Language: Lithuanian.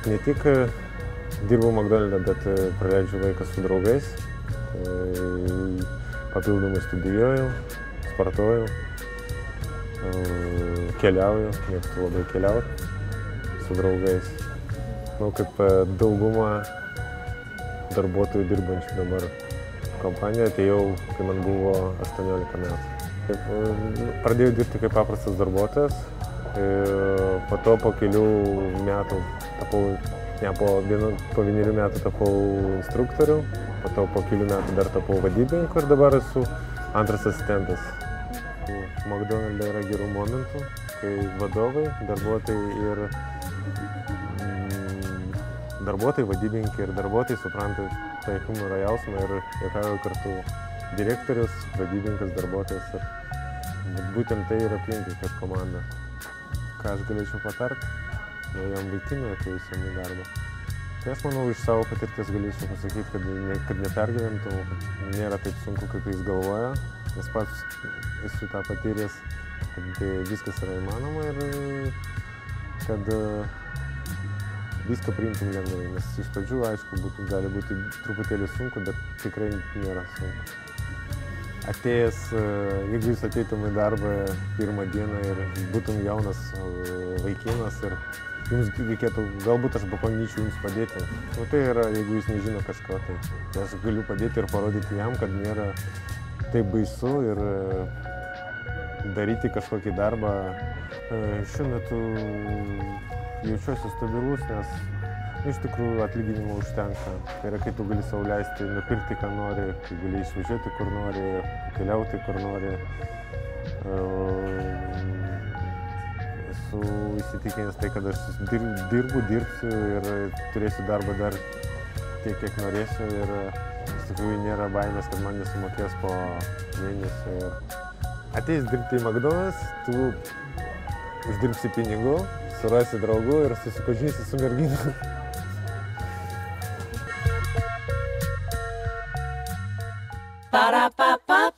Ne tik dirbu McDonald'e, bet praleidžiu laiką su draugais. Papildomai studijuoju, sportuoju, keliauju, mėgstu labai keliauti su draugais. Manau, kaip dauguma darbuotojų dirbančių dabar kompanijoje, atėjau, kai man buvo 18 metų. Pradėjau dirbti kaip paprastas darbuotojas, po to po kelių metų tapau, po 1 metų tapau instruktorių, po to po kelių metų dar tapau vadybininku ir dabar esu antras asistentas. McDonald'e yra gerų momentų, kai vadovai, darbuotojai, vadybininkai ir darbuotojai supranta tą humoro jausmą ir juokauja kartu direktorius, vadybininkas, darbuotojas. Ir būtent tai yra aplinkui kaip komanda. Ką aš galėčiau patarti naujam vaikinui atėjusiam į darbą? Tai aš manau, iš savo patirties galėčiau pasakyti, kad nepergyventų, kad nėra taip sunku, kaip jis galvoja, nes pats esu tą patyręs, kad viskas yra įmanoma ir kad viską priimtum lengvai, nes iš pradžių, aišku, gali būti truputėlį sunku, bet tikrai nėra sunku. Atėjęs, jeigu jūs ateitum į darbą pirmą dieną ir būtum jaunas vaikinas ir jums reikėtų, galbūt aš pabandyčiau jums padėti. Tai yra, jeigu jūs nežino kažko, tai aš galiu padėti ir parodyti jam, kad nėra taip baisu ir daryti kažkokį darbą. Šiuo metu jaučiuosi stabilus, nes iš tikrųjų atlyginimo užtenka. Tai yra, kai tu gali sau leisti nupirkti, ką nori, kai gali išvažiuoti, kur nori, keliauti, kur nori. Esu įsitikinęs tai, kad aš dirbsiu ir turėsiu darbą dar tiek, kiek norėsiu. Ir iš tikrųjų nėra baimės, kad man nesumokės po mėnesio. Atėjus dirbti į McDonald's, tu uždirbsi pinigų, surasi draugų ir susipažinsi su merginu. Ba-da-ba-ba.